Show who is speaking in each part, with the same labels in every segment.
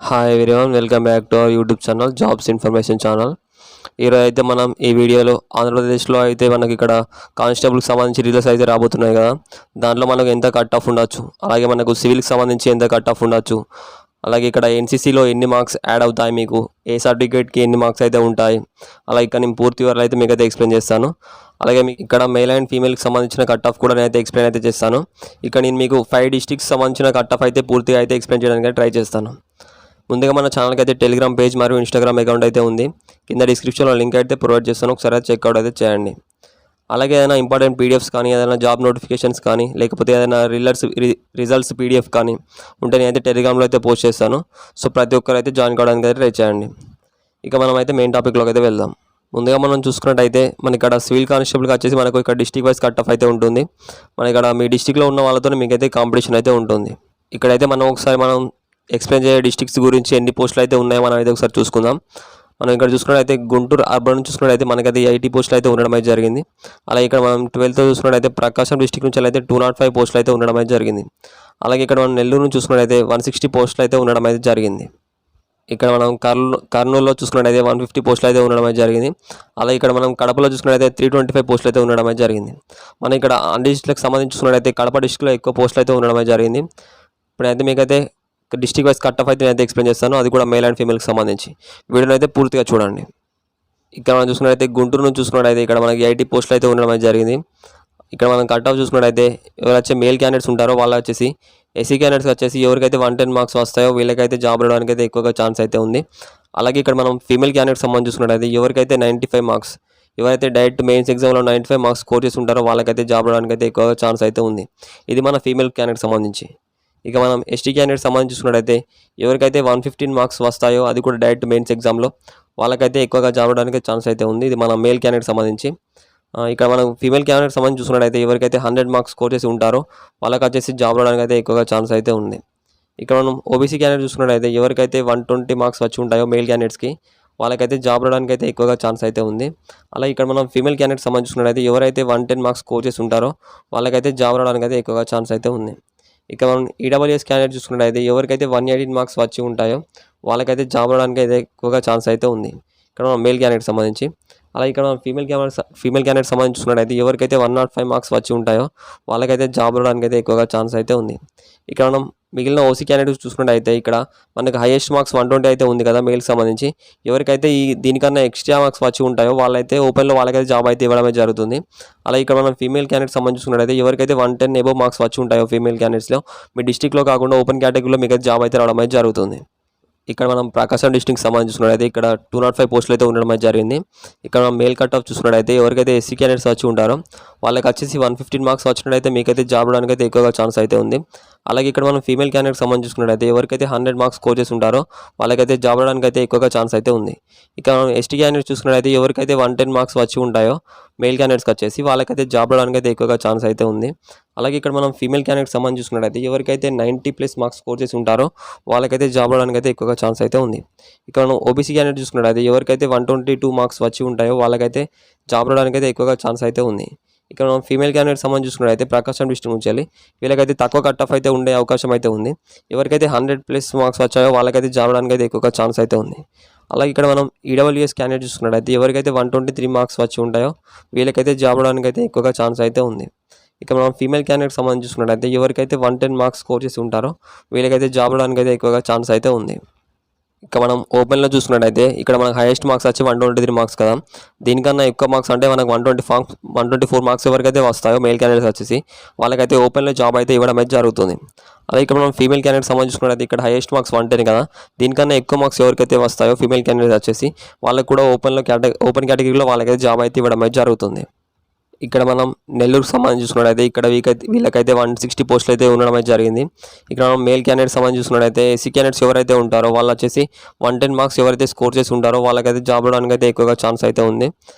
Speaker 1: Hi everyone, welcome back to our YouTube channel jobs information channel. ఈరోజు అయితే మనం ఈ వీడియోలో ఆంధ్రప్రదేశ్లో అయితే మనకి ఇక్కడ కానిస్టేబుల్కి సంబంధించి రిజల్ట్స్ అయితే రాబోతున్నాయి కదా. దాంట్లో మనకు ఎంత కట్ ఆఫ్ ఉండొచ్చు, అలాగే మనకు సివిల్కి సంబంధించి ఎంత కట్ ఆఫ్ ఉండొచ్చు, అలాగే ఇక్కడ ఎన్సీసీలో ఎన్ని మార్క్స్ యాడ్ అవుతాయి, మీకు ఏ సర్టిఫికేట్కి ఎన్ని మార్క్స్ అయితే ఉంటాయి, అలాగే ఇక్కడ నేను పూర్తి వివరాలు అయితే మీకు అయితే ఎక్స్ప్లెయిన్ చేస్తాను. అలాగే మీకు ఇక్కడ మేల్ అండ్ ఫీమేల్కి సంబంధించిన కట్ ఆఫ్ కూడా నేనైతే ఎక్స్ప్లెయిన్ అయితే చేస్తాను. ఇక్కడ నేను మీకు 5 డిస్ట్రిక్ట్స్ సంబంధించిన కట్ ఆఫ్ అయితే పూర్తిగా అయితే ఎక్స్ప్లెయిన్ చేయడానికి ట్రై చేస్తాను. ముందుగా మన ఛానల్కి అయితే టెలిగ్రామ్ పేజ్ మరియు ఇన్స్టాగ్రామ్ అకౌంట్ అయితే ఉంది. కింద డిస్క్రిప్షన్లో లింక్ అయితే ప్రొవైడ్ చేస్తాను, ఒకసారి చెక్అవుట్ అయితే చేయండి. అలాగే ఏదైనా ఇంపార్టెంట్ పీడిఎఫ్స్ కానీ, ఏదైనా జాబ్ నోటిఫికేషన్స్ కానీ, లేకపోతే ఏదైనా రిజల్ట్స్ పీడిఎఫ్ కానీ ఉంటే నేనైతే టెలిగ్రామ్లో అయితే పోస్ట్ చేస్తాను. సో ప్రతి ఒక్కరు అయితే జాయిన్ కావడానికి అయితే ట్రై చేయండి. ఇక మనం అయితే మెయిన్ టాపిక్లోకి అయితే వెళ్దాం. ముందుగా మనం చూసుకున్నట్టయితే మన ఇక్కడ సివిల్ కానిస్టేబుల్కి వచ్చేసి మనకు ఇక్కడ డిస్ట్రిక్ట్ వైజ్ కట్ ఆఫ్ అయితే ఉంటుంది. మన ఇక్కడ మీ డిస్ట్రిక్ట్లో ఉన్న వాళ్ళతో మీకైతే కాంపిటీషన్ అయితే ఉంటుంది. ఇక్కడైతే మనం ఒకసారి ఎక్స్ప్లెయిన్ చేసే డిస్ట్రిక్ట్స్ గురించి ఎన్ని పోస్టులు అయితే ఉన్నాయో మనం అయితే ఒకసారి చూసుకుందాం. మనం ఇక్కడ చూసుకున్నట్టయితే గుంటూరు అర్బన్ చూసుకున్నట్టయితే మనకైతే 80 పోస్టులు అయితే ఉండడం అయితే జరిగింది. అలాగే ఇక్కడ మనం 12th చూసుకున్నట్టయితే ప్రకాశం డిస్ట్రిక్ట్ నుంచి అయితే 205 పోస్టులు అయితే ఉండడం అయితే జరిగింది. అలాగే ఇక్కడ మనం నెల్లూరు నుంచి చూసుకున్నట్టయితే 160 పోస్టులు అయితే ఉండడం అయితే జరిగింది. ఇక్కడ మనం కర్నూలులో చూసుకున్నట్టయితే 150 పోస్టులు అయితే ఉండడం అయితే జరిగింది. అలాగే ఇక్కడ మనం కడపలో చూసుకున్నట్టయితే 325 పోస్టులు అయితే ఉండడం అయితే జరిగింది. మనం ఇక్కడ అన్ని డిస్ట్రిక్ట్లకు సంబంధించి చూసుకున్నట్టయితే కడప డిస్ట్రిక్ట్లో ఎక్కువ పోస్టులు అయితే ఉండడం అయితే జరిగింది. ఇప్పుడైతే మీకైతే డిస్ట్రిక్ట్ వైజ్ కట్ ఆఫ్ అయితే నేనైతే ఎక్స్ప్లెయిన్ చేస్తాను, అది కూడా మేల్ అండ్ ఫీమేల్కి సంబంధించి. వీడియోని అయితే పూర్తిగా చూడండి. ఇక్కడ మనం చూసుకున్నట్టయితే గుంటూరు నుంచి చూసుకున్నట్టయితే ఇక్కడ మనకి 80 పోస్టులు అయితే ఉండడం అయితే జరిగింది. ఇక్కడ మనం కట్ ఆఫ్ చూసుకున్నట్టయితే ఎవరైతే మేల్ క్యాండిడేట్స్ ఉంటారో వాళ్ళు వచ్చేసి ఎస్సీ క్యాండిడేట్స్ వచ్చేసి ఎవరికైతే 110 మార్క్స్ వస్తాయో వీళ్ళకైతే జాబ్ రావడానికి అయితే ఎక్కువగా ఛాన్స్ అయితే ఉంది. అలాగే ఇక్కడ మనం ఫీమేల్ క్యాండిడేట్స్ సంబంధించి చూసుకున్నట్టయితే ఎవరికైతే 95 మార్క్స్, ఎవరైతే డైరెక్ట్ మెయిన్స్ ఎగ్జామ్లో 95 మార్క్స్ స్కోర్ చేసి ఉంటారో వాళ్ళకైతే జాబ్ రావడానికి అయితే ఎక్కువగా ఛాన్స్ అయితే ఉంది. ఇది మన ఫీమేల్ క్యాండిడేట్ సంబంధించి. ఇక మనం ఎస్టీ క్యాండిడేట్ సంబంధించి చూసుకున్నట్టయితే ఎవరికైతే 115 మార్క్స్ వస్తాయో, అది కూడా డైరెక్ట్ మెయిన్స్ ఎగ్జామ్లో, వాళ్ళకైతే ఎక్కువగా జాబ్ రావడానికి ఛాన్స్ అయితే ఉంది. ఇది మన మేల్ క్యాండిడేట్ సంబంధించి. ఇక్కడ మనం ఫీమేల్ క్యాండిడేట్ సంబంధించి చూసుకున్నట్టయితే ఎవరికైతే 100 మార్క్స్ స్కోర్ చేసి ఉంటారో వాళ్ళకి వచ్చేసి జాబ్ రావడానికి అయితే ఎక్కువగా ఛాన్స్ అయితే ఉంది. ఇక్కడ మనం ఓబీసీ క్యాండిడేట్ చూసుకున్నట్టయితే ఎవరికైతే 120 మార్క్స్ వచ్చి ఉంటాయో మేల్ క్యాండిడేట్స్కి వాళ్ళకైతే జాబ్ రావడానికి అయితే ఎక్కువగా ఛాన్స్ అయితే ఉంది. అలాగే ఇక్కడ మనం ఫీమేల్ క్యాండిడేట్ సంబంధించి చూసుకున్నట్టయితే ఎవరైతే 110 మార్క్స్ స్కోర్ చేసి ఉంటారో వాళ్ళకైతే జాబ్ రావడానికి అయితే ఎక్కువగా ఛాన్స్ అయితే ఉంది. ఇక మనం ఈడబ్ల్యూఎస్ క్యాండిడేట్ చూసుకున్నట్టయితే ఎవరికైతే 118 మార్క్స్ వచ్చి ఉంటాయో వాళ్ళకైతే జాబ్ రావడానికి అయితే ఎక్కువగా ఛాన్స్ అయితే ఉంది, ఇక్కడ మనం మేల్ క్యాండిడేట్ సంబంధించి. అలాగే ఇక్కడ మనం ఫీమేల్ క్యాండిడేట్ సంబంధించి చూసుకున్నట్టయితే ఎవరికైతే 105 మార్క్స్ వచ్చి ఉంటాయో వాళ్ళకైతే జాబ్ రావడానికి అయితే ఎక్కువగా ఛాన్స్ అయితే ఉంది. ఇక్కడ మనం మిగిలిన ఓసీ క్యాండిడేట్స్ చూసుకున్నట్టయితే ఇక్కడ మనకు హైయెస్ట్ మార్క్స్ 120 అయితే ఉంది కదా మేల్కి సంబంధించి. ఎవరికైతే దీనికన్నా ఎక్స్ట్రా మార్క్స్ వచ్చి ఉంటాయో వాళ్ళైతే ఓపెన్లో వాళ్ళకైతే జాబ్ అయితే ఇవ్వడమే జరుగుతుంది. అలాగే ఇక్కడ మనం ఫీమేల్ క్యాండిడేట్ సంబంధించి చూసుకున్నట్టయితే ఎవరికైతే 110 ఎబోవ్ మార్క్స్ వచ్చి ఉంటాయో ఫీమేల్ క్యాండిడేట్స్లో మీ డిస్ట్రిక్ట్లో కాకుండా ఓపెన్ కేటగిరీలో మీకు జాబ్ అయితే రావడం అయితే జరుగుతుంది. ఇక్కడ మనం ప్రకాశం డిస్ట్రిక్ట్ సంబంధించి చూసుకున్నట్టయితే ఇక్కడ 205 పోస్టులు అయితే ఉండడం అయితే జరిగింది. ఇక్కడ మనం మేల్ కట్ ఆఫ్ చూసుకున్నట్టయితే ఎవరికైతే ఎస్సీ క్యాండిడేట్స్ వచ్చి ఉంటారో వాళ్ళకి వచ్చేసి 115 మార్క్స్ వచ్చినట్టయితే మీకైతే జాబ్ రావడానికి అయితే ఎక్కువగా ఛాన్స్ అయితే ఉంది. అలాగే ఇక్కడ మనం ఫీమేల్ క్యాండిడేట్ సంబంధించి చూసుకున్నట్టయితే ఎవరికైతే 100 మార్క్స్ స్కోర్ చేసి ఉంటారో వాళ్ళకైతే జాబ్ రావడానికి అయితే ఎక్కువగా ఛాన్స్ అయితే ఉంది. ఇక మనం ఎస్టీ క్యాండిడేట్స్ చూసుకున్నట్టయితే ఎవరికైతే 110 మార్క్స్ వచ్చి ఉంటాయో మేల్ క్యాండిడేట్స్కి వచ్చేసి వాళ్ళకైతే జాబ్ రావడానికి అయితే ఎక్కువగా ఛాన్స్ అయితే ఉంది. అలాగే ఇక్కడ మనం ఫీమేల్ క్యాండిడేట్ సంబంధించి చూసుకున్నట్టయితే ఎవరికైతే 90+ మార్క్స్ స్కోర్ చేసి ఉంటారో వాళ్ళకైతే జాబ్ రావడానికి అయితే ఎక్కువగా ఛాన్స్ అయితే ఉంది. ఇక్కడ మనం ఓబీసీ క్యాండిడేట్ చూసుకున్నట్టయితే ఎవరికైతే 122 మార్క్స్ వచ్చి ఉంటాయో వాళ్ళకైతే జాబ్ రావడానికి అయితే ఎక్కువగా ఛాన్స్ అయితే ఉంది. ఇక్కడ మనం ఫీమేల్ క్యాండిడేట్ సంబంధించి చూసుకున్నట్టయితే ప్రకాశం డిస్ట్రిక్ట్ నుంచి వెళ్ళి వీళ్ళకైతే తక్కువ కట్ ఆఫ్ అయితే ఉండే అవకాశం అయితే ఉంది. ఎవరికైతే 100+ మార్క్స్ వచ్చాయో వాళ్ళకైతే జాబ్ రావడానికి అయితే ఎక్కువగా ఛాన్స్ అయితే ఉంది. అలాగే ఇక్కడ మనం ఈడబ్ల్యూఎస్ క్యాండిడేట్ చూసుకున్నట్టయితే ఎవరికైతే 123 మార్క్స్ వచ్చి ఉంటాయో వీళ్ళకైతే జాబ్ రావడానికి అయితే ఎక్కువగా ఛాన్స్ అయితే ఉంది. ఇక మనం ఫీమేల్ క్యాండిడేట్ సంబంధించి చూసుకున్నట్టయితే ఎవరికైతే 110 మార్క్స్ స్కోర్ చేసి ఉంటారో వీళ్ళకైతే జాబ్ రావడానికి అయితే ఎక్కువగా ఛాన్స్ అయితే ఉంది. ఇక మనం ఓపెన్లో చూసుకున్నట్టయితే ఇక్కడ మనకు హైయెస్ట్ మార్క్స్ వచ్చి 123 మార్క్స్ కదా. దీనికన్నా ఎక్కువ మార్క్స్ అంటే మనకు 124 మార్క్స్ ఎవరికైతే వస్తాయో మేల్ క్యాండిడేట్స్ వచ్చేసి వాళ్ళకైతే ఓపెన్లో జాబ్ అయితే ఇవ్వడం అయితే జరుగుతుంది. అలాగే ఇక్కడ మనం ఫీమేల్ క్యాండిడేట్ సంబంధించి చూసుకున్నట్టయితే ఇక్కడ హైయెస్ట్ మార్క్స్ 110 కదా. దీనికన్నా ఎక్కువ మార్క్స్ ఎవరికైతే వస్తాయో ఫీమేల్ క్యాండిడేట్స్ వచ్చేసి వాళ్ళకి కూడా ఓపెన్ కేటగిరీలో వాళ్ళకైతే జాబ్ అయితే ఇవ్వడం అయితే జరుగుతుంది. ఇక్కడ మనం నెల్లూరుకు సంబంధించి చూసుకున్నట్టయితే ఇక్కడ వీళ్ళకైతే 160 పోస్టులు అయితే ఉండడం అయితే జరిగింది. ఇక్కడ మనం మేల్ క్యాండిడేట్ సంబంధించి చూసుకున్నట్టయితే ఎస్సీ క్యాండిడేట్స్ ఎవరైతే ఉంటారో వాళ్ళు వచ్చేసి 110 మార్క్స్ ఎవరైతే స్కోర్ చేసి ఉంటారో వాళ్ళకైతే జాబ్ రావడానికి అయితే ఎక్కువగా ఛాన్స్ అయితే ఉంది.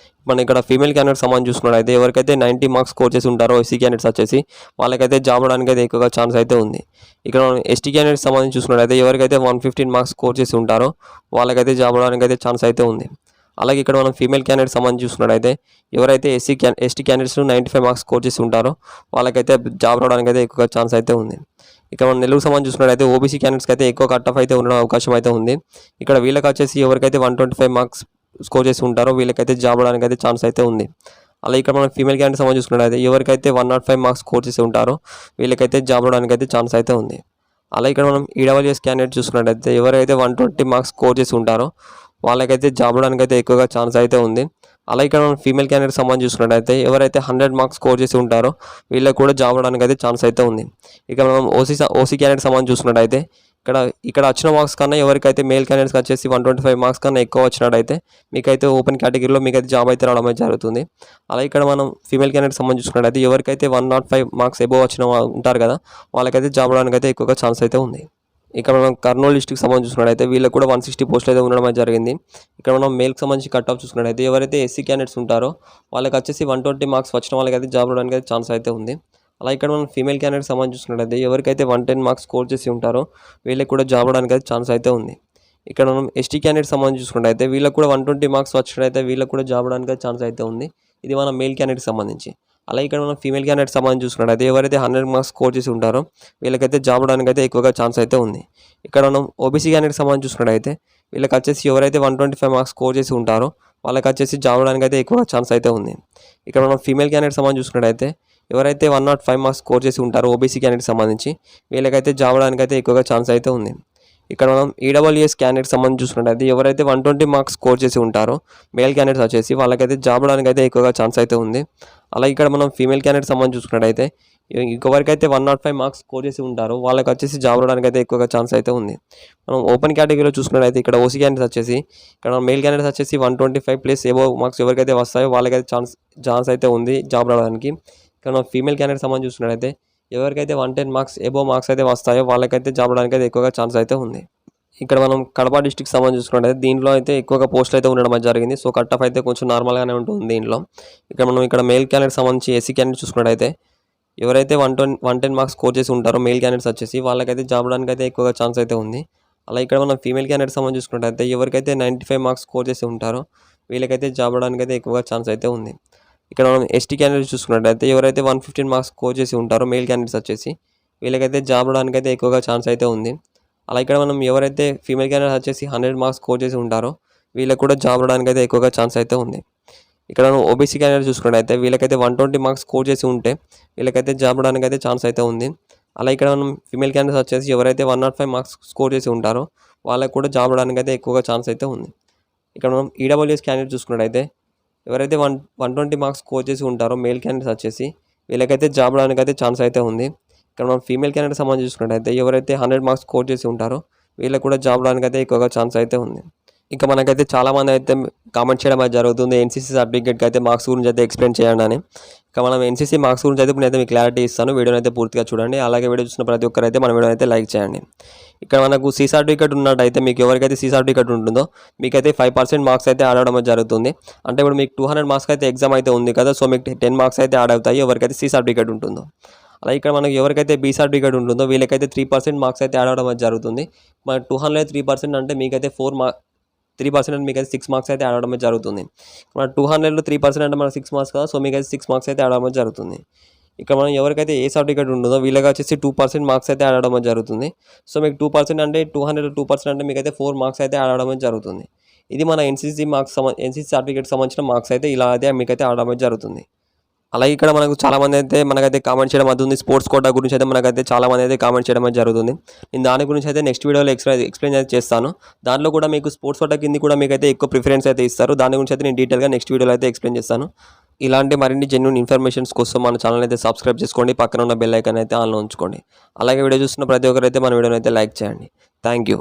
Speaker 1: మనం ఇక్కడ ఫీమేల్ క్యాండిడేట్ సంబంధించి చూసుకున్నట్టయితే ఎవరికైతే 90 మార్క్స్ స్కోర్ చేసి ఉంటారో ఎస్సీ క్యాండిడేట్స్ వచ్చేసి వాళ్ళకైతే జాబ్ రావడానికి అయితే ఎక్కువగా ఛాన్స్ అయితే ఉంది. ఇక్కడ మనం ఎస్టీ క్యాండిడేట్ సంబంధించి చూసుకున్నట్టయితే ఎవరికైతే 115 మార్క్స్ స్కోర్ చేసి ఉంటారో వాళ్ళకైతే జాబ్ రావడానికి అయితే ఛాన్స్ అయితే ఉంది. అలాగే ఇక్కడ మనం ఫీమేల్ క్యాండిడేట్ సంబంధించి చూసుకున్నట్టయితే ఎవరైతే ఎస్టీ క్యాండిడేట్స్ 95 మార్క్స్ స్కోర్ చేసి ఉంటారో వాళ్ళకైతే జాబ్ రావడానికి అయితే ఎక్కువగా ఛాన్స్ అయితే ఉంది. ఇక్కడ మనం నెల్లూరు సంబంధించి చూసుకున్నట్టయితే ఓబీసీ క్యాండిడేట్స్కి అయితే ఎక్కువ కట్ ఆఫ్ అయితే ఉండడం అవకాశం అయితే ఉంది. ఇక్కడ వీళ్ళకి వచ్చేసి ఎవరికైతే 125 మార్క్స్ స్కోర్ చేసి ఉంటారో వీళ్ళకైతే జాబ్ రావడానికి అయితే ఛాన్స్ అయితే ఉంది. అలా ఇక్కడ మనం ఫీమేల్ క్యాండిడేట్ సంబంధించి చూసుకున్నట్టయితే ఎవరికైతే 105 మార్క్స్ స్కోర్ చేసి ఉంటారో వీళ్ళకైతే జాబ్ రావడానికి అయితే ఛాన్స్ అయితే ఉంది. అలా ఇక్కడ మనం ఈడబ్ల్యూఎస్ క్యాండిడేట్ చూసుకున్నట్టయితే ఎవరైతే 120 మార్క్స్ స్కోర్ చేసి ఉంటారో వాళ్ళకైతే జాబ్ రావడానికి అయితే ఎక్కువగా ఛాన్స్ అయితే ఉంది. అలా ఇక్కడ మనం ఫీమేల్ క్యాండిడేట్ సంబంధించి చూసుకున్నట్టయితే ఎవరైతే 100 మార్క్స్ స్కోర్ చేసి ఉంటారో వీళ్ళకి కూడా జాబ్ రావడానికి అయితే ఛాన్స్ అయితే ఉంది. ఇక మనం ఓసీ క్యాండిడేట్ సంబంధించి చూసుకున్నట్టయితే ఇక్కడ వచ్చిన మార్క్స్ కన్నా ఎవరికైతే మేల్ క్యాండిడేట్స్కి వచ్చేసి 125 మార్క్స్ కన్నా ఎక్కువ వచ్చినట్టయితే మీకైతే ఓపెన్ కేటగిరీలో మీకైతే జాబ్ అయితే రావడం అయితే జరుగుతుంది. అలా ఇక్కడ మనం ఫీమేల్ క్యాండిడేట్ సంబంధించి చూసుకున్నట్టయితే ఎవరికైతే 105 మార్క్స్ ఎబోవ్ వచ్చిన ఉంటారు కదా వాళ్ళకైతే జాబ్ రావడానికి అయితే ఎక్కువగా ఛాన్స్ అయితే ఉంది. ఇక్కడ మనం కర్నూలు డిస్ట్రిక్ట్ సంబంధించి చూసుకున్నట్టయితే వీళ్ళకి కూడా 160 పోస్టులు అయితే ఉండడం అయితే జరిగింది. ఇక్కడ మనం మేల్కి సంబంధించి కట్ ఆఫ్ చూసుకున్నట్టయితే ఎవరైతే ఎస్సీ క్యాండిడేట్స్ ఉంటారో వాళ్ళకి వచ్చేసి 120 మార్క్స్ వచ్చిన వాళ్ళకైతే జాబ్ రావడానికి అయితే ఛాన్స్ అయితే ఉంది. అలా ఇక్కడ మనం ఫీమేల్ క్యాండిడేట్ సంబంధించి చూసుకున్నట్టయితే ఎవరికైతే 110 మార్క్స్ స్కోర్ చేసి ఉంటారో వీళ్ళకి కూడా జాబ్ రావడానికి అయితే ఛాన్స్ అయితే ఉంది. ఇక్కడ మనం ఎస్టీ క్యాండిడేట్ సంబంధించి చూసుకున్నట్టయితే వీళ్ళకి కూడా 120 మార్క్స్ వచ్చినట్టయితే వీళ్ళకి కూడా జాబ్ రావడానికి అయితే ఛాన్స్ అయితే ఉంది. ఇది మన మేల్ క్యాండిడేట్ సంబంధించి. అలా ఇక్కడ మనం ఫీమేల్ క్యాండిడేట్ సంబంధించి చూసుకున్నట్టయితే ఎవరైతే 100 మార్క్స్ స్కోర్ చేసి ఉంటారో వీళ్ళకైతే జాబ్ రావడానికి అయితే ఎక్కువగా ఛాన్స్ అయితే ఉంది. ఇక్కడ మనం ఓబీసీ క్యాండిడేట్ సంబంధించి చూసుకున్నట్టయితే వీళ్ళకి వచ్చేసి ఎవరైతే 125 మార్క్స్ స్కోర్ చేసి ఉంటారో వాళ్ళకి వచ్చేసి జాబ్ రావడానికి అయితే ఎక్కువగా ఛాన్స్ అయితే ఉంది. ఇక్కడ మనం ఫీమేల్ క్యాండిడేట్ సంబంధించి చూసుకున్నట్టయితే ఎవరైతే 105 మార్క్స్ స్కోర్ చేసి ఉంటారో ఓబీసీ క్యాండిడేట్ సంబంధించి వీళ్ళకైతే జాబ్ రావడానికి అయితే ఎక్కువగా ఛాన్స్ అయితే ఉంది. ఇక్కడ మనం ఈడబ్ల్యూఎస్ క్యాండిడేట్ సంబంధించి చూసుకున్నట్టయితే ఎవరైతే 120 మార్క్స్ స్కోర్ చేసి ఉంటారో మేల్ క్యాండిడేట్స్ వచ్చేసి వాళ్ళకైతే జాబ్ రావడానికి అయితే ఎక్కువగా ఛాన్స్ అయితే ఉంది. అలా ఇక్కడ మనం ఫీమేల్ క్యాండిడేట్ సంబంధించి చూసుకున్నట్టయితే ఎవరికైతే 105 మార్క్స్ స్కోర్ చేసి ఉంటారో వాళ్ళకి వచ్చేసి జాబ్ రావడానికి అయితే ఎక్కువగా ఛాన్స్ అయితే ఉంది. మనం ఓపెన్ కేటగిరీలో చూసుకున్నట్టయితే ఇక్కడ ఓసీ క్యాండిడేట్స్ వచ్చేసి ఇక్కడ మేల్ క్యాండిడేట్స్ వచ్చేసి 125 ప్లస్ ఎబోవ్ మార్క్స్ ఎవరికైతే వస్తాయో వాళ్ళకైతే ఛాన్స్ అయితే ఉంది జాబ్ రావడానికి. ఇక్కడ మనం ఫీమేల్ క్యాండిడేట్ సంబంధించి చూసుకున్నట్టయితే ఎవరికైతే 110 మార్క్స్ ఎబోవ్ మార్క్స్ అయితే వస్తాయో వాళ్ళకైతే జాబ్ రావడానికి అయితే ఎక్కువగా ఛాన్స్ అయితే ఉంది. ఇక్కడ మనం కడప డిస్ట్రిక్ట్ సంబంధించి చూసుకున్నట్టయితే దీంట్లో అయితే ఎక్కువగా పోస్టులు అయితే ఉండడం అయితే జరిగింది. సో కట్ ఆఫ్ అయితే కొంచెం నార్మల్గానే ఉంటుంది దీంట్లో. ఇక్కడ మేల్ క్యాండిడేట్ సంబంధించి ఎస్సీ క్యాండిడేట్ చూసుకున్నట్టయితే ఎవరైతే 110 మార్క్స్ స్కోర్ చేసి ఉంటారో మెయిల్ క్యాండిడేట్స్ వచ్చేసి వాళ్ళకైతే జాబ్ రావడానికి అయితే ఎక్కువగా ఛాన్స్ అయితే ఉంది. అలా ఇక్కడ మనం ఫీమేల్ క్యాండిడేట్ సంబంధించి చూసుకున్నట్టయితే ఎవరికైతే 95 మార్క్స్ స్కోర్ చేసి ఉంటారో వీళ్ళకైతే జాబ్ రావడానికి అయితే ఎక్కువగా ఛాన్స్ అయితే ఉంది. ఇక్కడ మనం ఎస్టీ క్యాండిడేట్స్ చూసుకున్నట్టయితే ఎవరైతే 115 మార్క్స్ స్కోర్ చేసి ఉంటారో మెయిల్ క్యాండిడేట్స్ వచ్చేసి వీళ్ళకైతే జాబ్ రావడానికి అయితే ఎక్కువగా ఛాన్స్ అయితే ఉంది. అలా ఇక్కడ మనం ఎవరైతే ఫీమేల్ క్యాండిడేట్స్ వచ్చేసి 100 మార్క్స్ స్కోర్ చేసి ఉంటారో వీళ్ళకి కూడా జాబ్ రావడానికి అయితే ఎక్కువగా ఛాన్స్ అయితే ఉంది. ఇక్కడ మనం ఓబీసీ క్యాండిడేట్ చూసుకున్నట్టయితే వీళ్ళకైతే 120 మార్క్స్ స్కోర్ చేసి ఉంటే వీళ్ళకైతే జాబ్ రావడానికి అయితే ఛాన్స్ అయితే ఉంది. అలా ఇక్కడ మనం ఫీమేల్ క్యాండిడేట్స్ వచ్చేసి ఎవరైతే 105 మార్క్స్ స్కోర్ చేసి ఉంటారో వాళ్ళకి కూడా జాబ్ రావడానికి అయితే ఎక్కువగా ఛాన్స్ అయితే ఉంది. ఇక్కడ మనం ఈడబ్ల్యూఎస్ క్యాండిడేట్ చూసుకున్నట్టయితే ఎవరైతే 120 మార్క్స్ స్కోర్ చేసి ఉంటారో మెయిల్ క్యాండిడేట్స్ వచ్చేసి వీళ్ళకైతే జాబ్ రావడానికి అయితే ఛాన్స్ అయితే ఉంది. ఇక్కడ మనం ఫీమేల్ క్యాండిడేట్ సంబంధించి చూసుకున్నట్టయితే ఎవరైతే 100 మార్క్స్ స్కోర్ చేసి ఉంటారో వీళ్ళకి కూడా జాబ్ రావడానికి అయితే ఎక్కువగా ఛాన్స్ అయితే ఉంది. ఇంకా మనకైతే చాలామంది అయితే కామెంట్ చేయడం అయితే జరుగుతుంది ఎన్సీసీ సర్టిఫికేట్కి అయితే మార్క్స్ గురించి అయితే ఎక్స్ప్లెయిన్ చేయండి అని. ఇక మనం ఎన్సీసీ మార్క్స్ గురించి అయితే నేనైతే మీకు క్లారిటీ ఇస్తాను. వీడియోని అయితే పూర్తిగా చూడండి. అలాగే వీడియో చూసిన ప్రతి ఒక్కరైతే మన వీడియో అయితే లైక్ చేయండి. ఇక్కడ మనకు సి సర్టిఫికేట్ ఉన్నట్టయితే మీకు ఎవరికైతే సి సర్టిఫికేట్ ఉంటుందో మీకైతే 5% మార్క్స్ అయితే యాడ్ అవ్వడం జరుగుతుంది. అంటే ఇప్పుడు మీకు 200 మార్క్స్ అయితే ఎగ్జామ్ అయితే ఉంది కదా, సో మీకు 10 మార్క్స్ అయితే యాడ్ అవుతాయి ఎవరికైతే సి సర్టిఫికేట్ ఉంటుందో. అలా ఇక్కడ మనకు ఎవరికైతే బీ సర్టిఫికేట్ ఉంటుందో వీళ్ళకైతే 3% మార్క్స్ అయితే యాడ్ అవ్వడం జరుగుతుంది. మన 200 3% అంటే మీకైతే 3% అంటే మీకైతే 6 మార్క్స్ అయితే యాడ్ అవ్వడం జరుగుతుంది. మన 200లో 3% అంటే మనకు 6 మార్క్స్ కదా, సో మీకైతే 6 మార్క్స్ అయితే యాడ్ అవ్వడం జరుగుతుంది. ఇక్కడ మనం ఎవరికైతే ఏ సర్టిఫికేట్ ఉంటుందో వీళ్ళకి వచ్చేసి 2% మార్క్స్ అయితే యాడ్ అవ్వడం జరుగుతుంది. సో మీకు 2% అంటే 200 2% అంటే మీకైతే 4 మార్క్స్ అయితే యాడ్ అవ్వడం జరుగుతుంది. ఇది మన ఎన్సీసీ సర్టిఫికేట్ సంబంధించిన మార్క్స్ అయితే ఇలా అయితే మీకైతే యాడ్ అవ్వడం జరుగుతుంది. అలాగే ఇక్కడ మనకు చాలామంది అయితే మనకైతే కామెంట్ చేయడం అవుతుంది. స్పోర్ట్స్ కోటా గురించి అయితే మనకైతే చాలామంది అయితే కామెంట్ చేయడం అయితే జరుగుతుంది. నేను దాని గురించి అయితే నెక్స్ట్ వీడియోలో ఎక్స్ప్లెయిన్ అయితే చేస్తాను. దాంట్లో కూడా మీకు స్పోర్ట్స్ కోటా కింద కూడా మీకు అయితే ఎక్కువ ప్రిఫరెన్స్ అయితే ఇస్తారు. దాని గురించి అయితే నేను డీటెయిల్గా నెక్స్ట్ వీడియోలో అయితే ఎక్స్ప్లెయిన్ చేస్తాను. ఇలాంటి మరిన్ని జెన్యూన్ ఇన్ఫర్మేషన్స్ కోసం మన ఛానల్ అయితే సబ్స్క్రైబ్ చేసుకోండి. పక్కన ఉన్న బెల్ ఐకాన్ అయితే ఆన్లో ఉంచుకోండి. అలాగే వీడియో చూస్తున్న ప్రతి ఒక్కరైతే మన వీడియోని అయితే లైక్ చేయండి. Thank you.